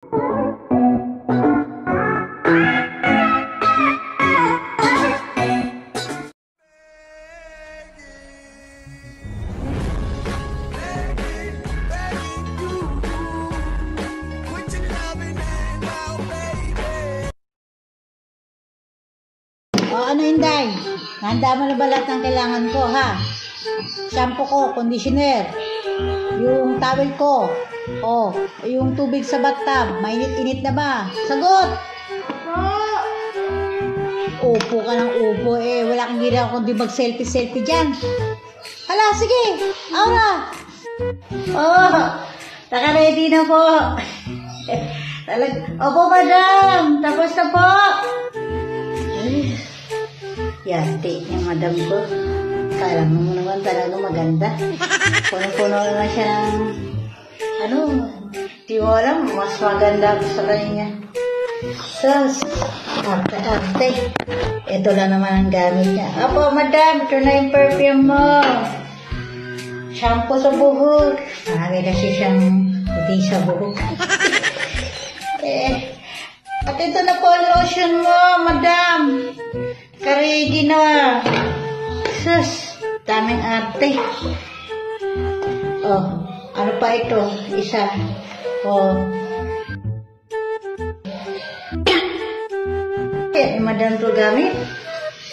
Ano Inday? Handa mo na ba lahat ng kailangan ko, ha? Shampoo ko, conditioner, yung towel ko, yung tubig sa bathtub, mainit-init na ba? Sagot! Upo ka ng upo wala kang ginawa kundi mag-selfie-selfie dyan. Hala, sige, Aura! Naka-ready na po. Opo, madam, tapos na po. Yati yung madam ko. Kala mo naman talaga maganda. Puno-puno naman siya ng di mo alam, mas maganda sa kanya. Sus, arte-arte. Ito na naman ang gamit niya. Apo, madam, ito na yung perfume mo. Shampoo sa buhok. Marami kasi siyang puti sa buhok. At ito na po ang lotion mo, madam. Karigi na. Sus, daming arte. Ano pa ito? Isa. Madam to gamit.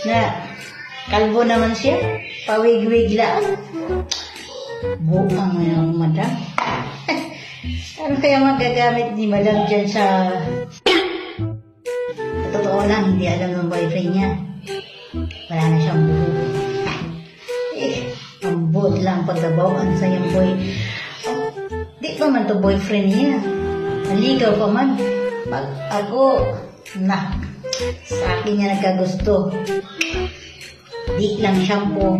Na, kalbo naman siya. Pawig-wig lang. Buang mo yung madam. Ano kaya magagamit ni madam dyan sa... Totoo lang, hindi alam ng boyfriend niya. Wala na siyang buhok. Ang buhok lang pagkabawaan sa yung boy. Di pa man to boyfriend niya. Naligaw pa man. Pag ako, sa akin niya nagkagusto. Di lang shampoo.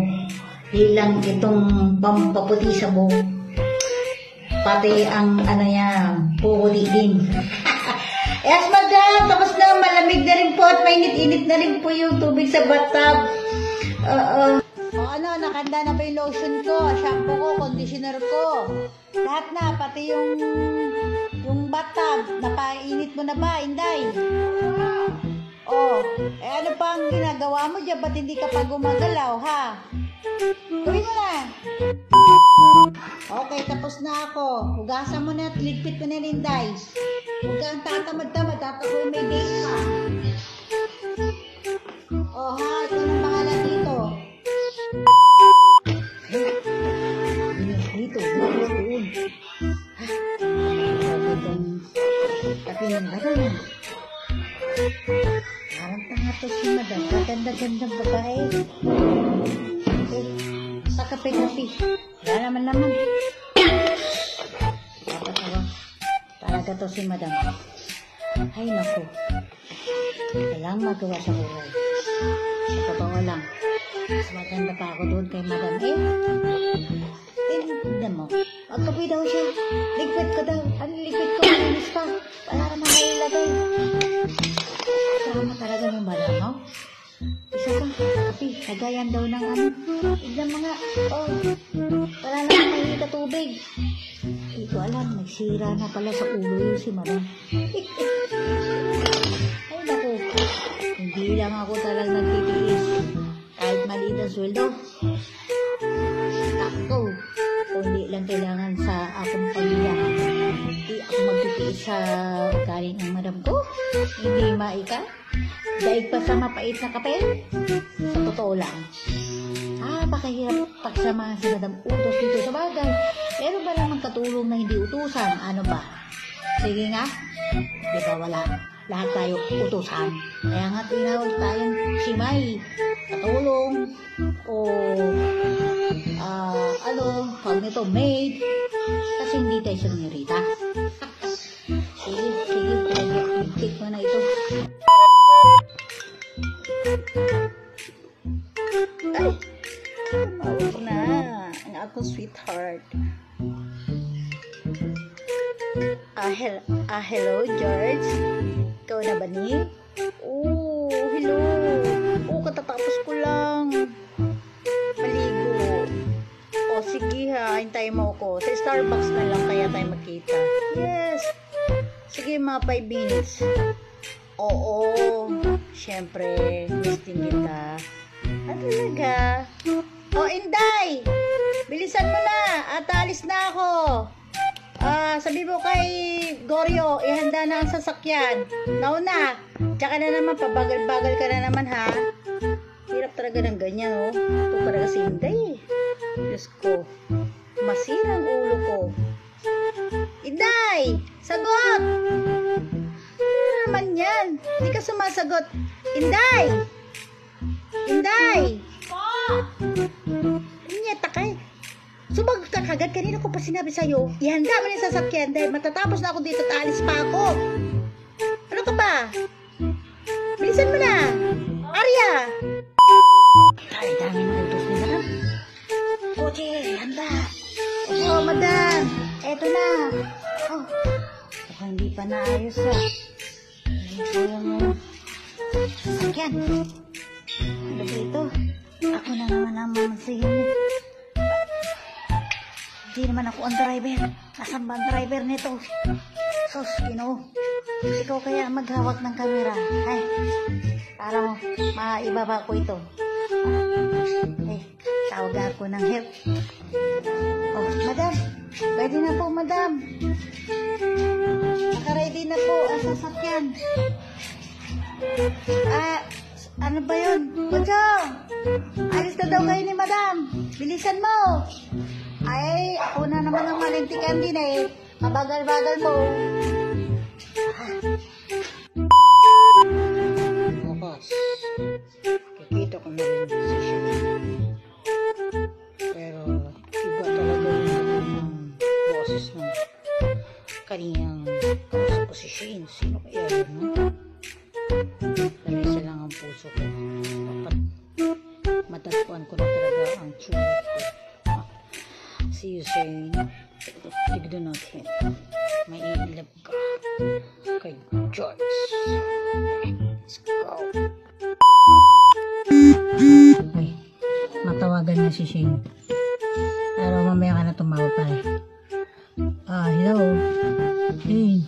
Di lang itong pampaputi sa buhok. Pati ang puputi din. Yes, madam. Tapos na, malamig na rin po at mainit-init na rin po yung tubig sa bathtub. Nakanda na ba yung lotion ko, shampoo ko, conditioner ko. Lahat na, pati yung bathtub. Napainit mo na ba, Inday? Ano pa ang ginagawa mo dyan? Ba't hindi ka pa gumagalaw, ha? Gawin mo na. Okay, tapos na ako. Hugasan mo na at ligpit mo na rin, Inday. Huwag kang tatamad-tamad, ako may date ka. Ito ang pangalan dito. Dito, doon. Tapi ng gano'n. Parang tanga to si madam. Kaganda-gandang babae. Sa kape-kape. Wala naman. Talaga to si madam. Ay, naku. Walang magawa sa buhay. Sa totoo lang. Mas maganda pa ako doon kay madam. Tignan mo. Magkapi daw siya. Ligpit ko daw. Ligpit ko. Manis pa. Wala naman nailagay. Sama talaga ng madam, no? Isa pa. Kapi. Lagayan daw ng tignan mo nga. Wala naman may katubig. Hindi ko alam, nagsira na pala sa ulo yun si madam. Ay naku, hindi lang ako talagang nagtitiis. Kahit maliit ang sweldo. Ako, kundi lang kailangan sa akong pamilya. Hindi ako magtitiis sa galing ng madam ko. Hindi maika. Daig pa sa mapait na kape. Sa totoo lang. Pakahirap pagsamahan si madam utos dito sa bagay. Pero ba naman katulong na hindi utusan? Ano ba? Sige nga. Di ba wala? Lahat tayo utusan. Kaya nga tinawag tayong si May. Katulong. Pag nito maid. Kasi hindi tayo senyorita. Sige. Ikit mo na ito. Tawag na ang akong sweetheart. Hello George. Ikaw na ba ni? Hello. Katatapos ko lang maligo. Sige ha, hintayin mo ako. Sa Starbucks na lang kaya tayo magkita. Yes. Sige, mga 5 minutes. Oo, syempre, listing kita. Talaga? Inday! Bilisan mo na! At alis na ako! Sabi mo kay Goryo, ihanda na ang sasakyan. Nauna! Tsaka na naman, pabagal-bagal ka na naman, ha? Hirap talaga ng ganyan, oh. Ito talaga si Inday, eh. Diyos ko, masira ang ulo ko. Inday! Sagot! Ano naman yan? Hindi ka sumasagot. Inday! Inday! Nyeta ka, eh. Sumagot ka kagad. Kanina ko pa sinabi sa'yo, ihanda mo na yung sasakyan dahil matatapos na ako dito at alis pa ako. Ano ka ba? Bilisan mo na! Arya! Ay, dami ng utos ni madam. Oche, handa. Oo, madam. Eto na. Oh, mukhang hindi pa naayos, ha. Hindi ko yung sasakyan. Ano ba ito? Ako na naman ang mamasihin. Hindi naman ako ang driver. Nasaan ba ang driver nito? Sus, ikaw kaya maghawak ng camera. Ay, para maibaba ko ito. Eh, tawag ako ng help. Oh, madam. Ready na po, madam. Naka-ready na po ang sasakyan. Ano ba yun? Bojong! Alis na daw kayo ni madam. Bilisan mo. Ay, ako na naman ang malintikan din, eh. Mabagal-bagal mo. Bukas, kikita ko na rin yung decision. Pero, iba talaga yung boses ng kaniyang kausap ko si Shane. Sino kaya yun, no? Pero isa lang ang puso ko. Dapat matatpuan ko na talaga ang truth ko. See you, Shane. Tignan natin. May iilap ka kay Joyce. Let's go. Ay, matawagan na si Shane. Pero mamaya ka na tumawag pa rin. Hello. Hey.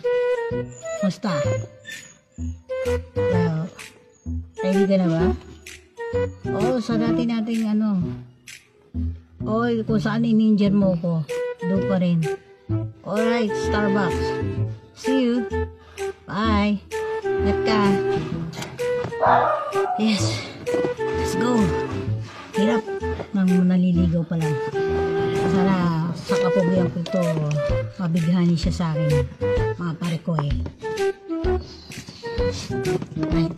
Musta? Ready ka na ba? Oo, sa nating kung saan in-injure mo ko, doon pa rin. Alright, Starbucks. See you. Bye. Ingat ka. Yes. Let's go. Hirap nang naliligaw pa lang. Sana sa kapugian ko ito, mabighani siya sa akin. Mga pare ko, eh. Right.